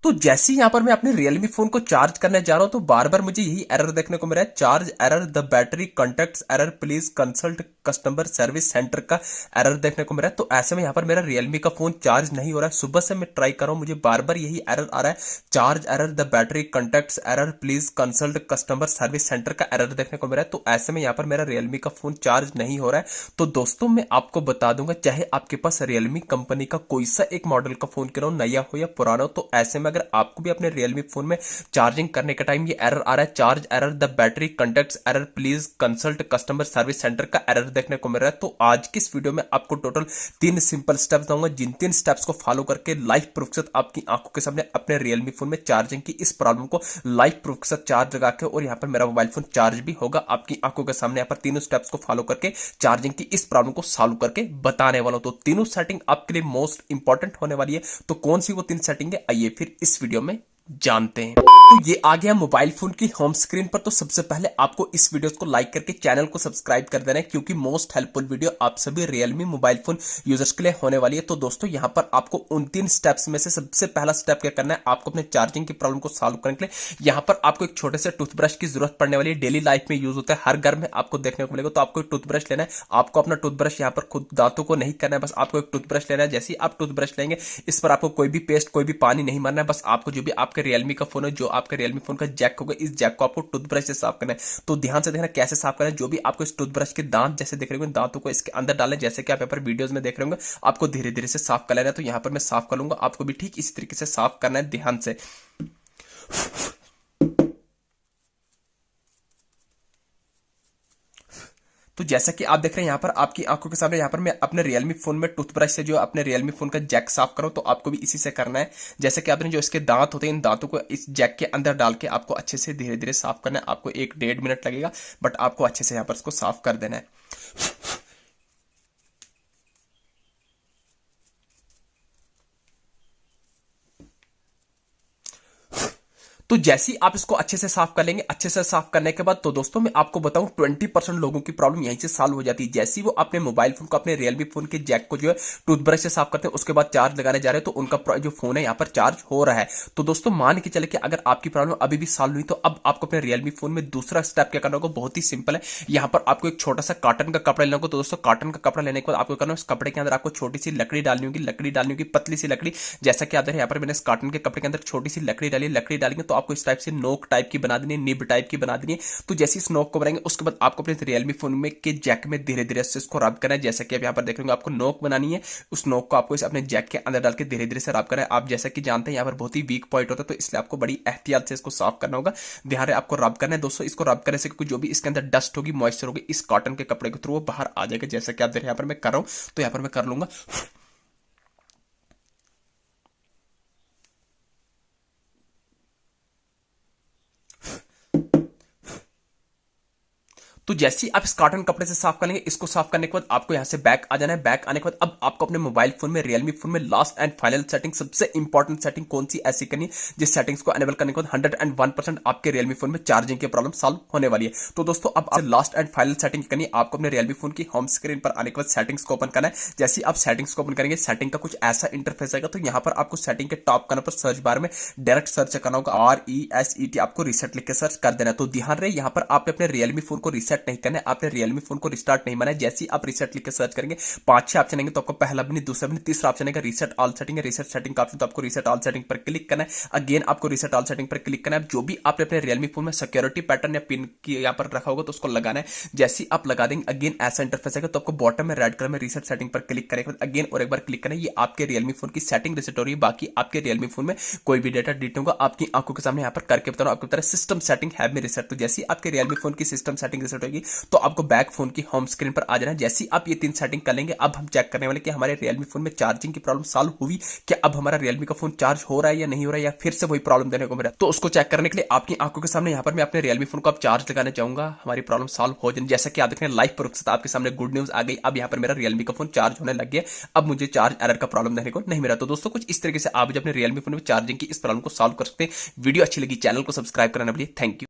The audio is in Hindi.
तो जैसे ही यहाँ पर मैं अपने Realme फोन को चार्ज करने जा रहा हूं तो बार बार मुझे यही एरर देखने को मिला है, charge error, the battery contacts error, please consult customer service centre का एरर देखने को मिला है। तो ऐसे में यहाँ पर मेरा Realme का फोन चार्ज नहीं हो रहा है। सुबह से मैं ट्राई कर रहा हूँ, मुझे बार बार यही एरर आ रहा है, charge error, the battery contacts error, please consult customer service centre का एरर देखने को मिला है। तो ऐसे में यहाँ पर मेरा Realme का फोन चार्ज नहीं हो रहा है। तो दोस्तों मैं आपको बता दूंगा, चाहे आपके पास Realme कंपनी का कोई सा एक मॉडल का फोन क्यों नया हो या पुराना हो, तो ऐसे में अगर आपको भी अपने Realme फोन में चार्जिंग करने के टाइम ये एरर आ रहा है, charge error, the battery contacts error, please consult customer service centre का एरर देखने को मिल रहा है, तो आज की इस वीडियो में आपको टोटल 3 सिंपल स्टेप्स दूंगा, जिन 3 स्टेप्स को फॉलो करके लाइव प्रूफ के साथ आपकी आंखों के सामने अपने Realme फोन में चार्जिंग की इस प्रॉब्लम को लाइव प्रूफ के साथ चार्ज लगा के और यहाँ पर मेरा मोबाइल फोन चार्ज भी होगा आपकी आंखों के सामने। यहाँ पर तीनों स्टेप्स को फॉलो करके चार्जिंग की इस प्रॉब्लम को सॉल्व करके बताने वाला हूं। तो तीनों सेटिंग आपके लिए मोस्ट इंपॉर्टेंट होने वाली है। तो कौन सी वो 3 सेटिंग है, आइए फिर इस वीडियो में जानते हैं। तो ये आ गया मोबाइल फोन की होम स्क्रीन पर। तो सबसे पहले आपको इस वीडियो को लाइक करके चैनल को सब्सक्राइब कर देना है, क्योंकि मोस्ट हेल्पफुल वीडियो आप सभी Realme मोबाइल फोन यूजर्स के लिए होने वाली है। तो दोस्तों यहां पर आपको उन 3 स्टेप्स में से सबसे पहला स्टेप क्या करना है, आपको अपने चार्जिंग की प्रॉब्लम को सॉल्व करने के लिए यहां पर आपको एक छोटे से टूथब्रश की जरूरत पड़ने वाली है। डेली लाइफ में यूज होता है, हर घर में आपको देखने को मिलेगा। तो आपको एक टूथब्रश लेना है, आपको अपना टूथब्रश यहां पर खुद दांतों को नहीं करना है, बस आपको एक टूथब्रश लेना है। जैसे ही आप टूथब्रश लेंगे, इस पर आपको कोई भी पेस्ट, कोई भी पानी नहीं मारना है, बस आपको जो भी आपके Realme का फोन है, जो आपके Realme फोन का जैक होगा, इस जैक को आपको टूथब्रश से साफ करना है। तो ध्यान से देखना कैसे साफ करना है। जो भी आपको इस टूथब्रश के दांत जैसे देख रहे होंगे, दांतों को इसके अंदर डालना है, जैसे कि आप यहाँ पर वीडियोस में देख रहे होंगे, आपको धीरे धीरे से साफ कर लेना है। तो यहाँ पर मैं साफ कर लूंगा, आपको भी ठीक इसी तरीके से साफ करना है ध्यान से। तो जैसा कि आप देख रहे हैं यहाँ पर आपकी आंखों के सामने, यहाँ पर मैं अपने Realme फोन में टूथब्रश से जो अपने Realme फोन का जैक साफ करूं, तो आपको भी इसी से करना है। जैसे कि आपने जो इसके दांत होते हैं, इन दांतों को इस जैक के अंदर डाल के आपको अच्छे से धीरे धीरे साफ करना है। आपको 1-1.5 मिनट लगेगा, बट आपको अच्छे से यहाँ पर इसको साफ कर देना है। तो जैसे ही आप इसको अच्छे से साफ कर लेंगे, अच्छे से साफ करने के बाद, तो दोस्तों मैं आपको बताऊं 20% लोगों की प्रॉब्लम यहीं से सॉल्व हो जाती है। जैसे ही वो अपने मोबाइल फोन को, अपने Realme फोन के जैक को जो है टूथब्रश से साफ करते हैं, उसके बाद चार्ज लगाने जा रहे हैं, तो उनका जो फोन है यहाँ पर चार्ज हो रहा है। तो दोस्तों मान के चले कि अगर आपकी प्रॉब्लम अभी भी सॉल्व हुई, तो अब आपको अपने Realme फोन में दूसरा स्टेप क्या करना होगा, बहुत ही सिंपल है। यहाँ पर आपको एक छोटा सा कॉटन का कपड़ा लेना होगा। तो दोस्तों कॉटन का कपड़ा लेने के बाद आपको करना है, उस कपड़े के अंदर आपको छोटी सी लकड़ी डालनी होगी, लकड़ी डालनी होगी, पतली सी लकड़ी। जैसा कि आप देख रहे हैं, यहाँ पर मैंने इस कॉटन के कपड़े के अंदर छोटी सी लकड़ी डाली, लकड़ी डालेंगे तो आपको इस टाइप से नोक टाइप की बना देनी है, निब टाइप की बना देनी है। तो जैसे इस नोक को बनाएंगे, उसके बाद आपको अपने Realme फोन में के जैक में धीरे धीरे से इसको रब करना है। जैसा कि आप यहाँ पर देख रहे होंगे, आपको नोक बनानी है, उस नोक को आपको इस अपने जैक के अंदर डाल के धीरे धीरे से रब करना है। आप जैसा कि जानते हैं यहाँ पर बहुत ही वीक पॉइंट होता है, तो इसलिए आपको बड़ी एहतियात से इसको साफ करना होगा। ध्यान रहे आपको रब करना है दोस्तों। इसको रब करने से जो भी इसके अंदर डस्ट होगी, मॉइस्चर होगी, इस कॉटन के कपड़े के थ्रू वो बाहर आ जाएगा। जैसा कि आप देख रहे हैं, यहाँ पर मैं कर रहा हूँ, तो यहाँ पर मैं कर लूंगा। तो जैसे ही आप इस कॉटन कपड़े से साफ कर लेंगे, इसको साफ करने के बाद आपको यहां से बैक आ जाना है। बैक आने के बाद अब आपको अपने मोबाइल फोन में, Realme फोन में लास्ट एंड फाइनल सेटिंग, सबसे इंपॉर्टेंट सेटिंग कौन सी ऐसी करनी है जिस सेटिंग्स को एनेबल करने के बाद 101% आपके Realme फोन में चार्जिंग की प्रॉब्लम सॉल्व होने वाली है। तो दोस्तों अब आप लास्ट एंड फाइनल सेटिंग करनी है। आपको अपने Realme फोन की होम स्क्रीन पर आने के बाद सेटिंग्स को ओपन करना है। जैसे ही आप सेटिंग्स को ओपन करेंगे, सेटिंग का कुछ ऐसा इंटरफेस आएगा। तो यहाँ पर आपको सेटिंग के टॉप करने पर सर्च बार में डायरेक्ट सर्च करना होगा, RESET, आपको रिसेट लिख के सर्च कर देना। तो ध्यान रहे यहाँ पर आपने अपने Realme फोन को रिसेट नहीं करना है, आपने Realme फोन को रिस्टार्ट नहीं माना है। जैसे ही आप रिसेट लिख के सर्च करेंगे, 5-6 ऑप्शन आएंगे, तो आपको पहला भी नहीं, दूसरा भी नहीं, तीसरा ऑप्शन आएगा रिसेट ऑल सेटिंग है। रिसेट सेटिंग का ऑप्शन, तो आपको रिसेट ऑल सेटिंग पर क्लिक करना है। अगेन आपको रिसेट ऑल सेटिंग पर क्लिक करना है। जो भी आपने अपने Realme फोन में सिक्योरिटी पैटर्न या पिन की यहाँ पर रखा होगा, तो उसको लगाना है। जैसे ही आप लगा देंगे, अगेन ऐसा इंटरफेस आएगा। तो आपको बॉटम में रेड कलर में रिसेट सेटिंग पर क्लिक करेंगे, अगेन और एक बार क्लिक करना है। ये आपके Realme फोन की सेटिंग रिसेट हो रही है। बाकी आपके Realme फोन में कोई भी डेटा डिलीट होगा, आपकी आंखों के सामने यहाँ पर करके बता रहा हूं। आपको बता सिस्टम सेटिंग हैव में रिसेट। तो जैसे ही आपके Realme फोन की सिस्टम सेटिंग रिसेट होगी, तो आपको बैक फोन की होम स्क्रीन पर आ जाना है। जैसे ही आप ये 3 सेटिंग कर लेंगे, अब हम चेक करने वाले कि हमारे Realme फोन में चार्जिंग की प्रॉब्लम सॉल्व हुई क्या, अब हमारा Realme का फोन चार्ज हो रहा है या नहीं हो रहा है, या फिर से वही प्रॉब्लम देने को मिला। तो उसको चेक करने के लिए आपकी आंखों के सामने यहाँ पर मैं अपने Realme फोन को अब चार्ज लगाने चाहूंगा, हमारी प्रॉब्लम सॉल्व हो जाए। जैसा कि आप देख रहे हैं, लाइव प्रूफ से आपके सामने गुड न्यूज आ गई। अब यहाँ पर मेरा Realme का फोन चार्ज होने लग गया। अब मुझे चार्ज एरर का प्रॉब्लम देखने को नहीं मिला। तो दोस्तों कुछ इस तरीके से आप जो अपने Realme फोन में चार्जिंग की इस प्रॉब्लम को सॉल्व कर सकते हैं। वीडियो अच्छी लगी, चैनल को सब्सक्राइब करना भूलिए। Thank you.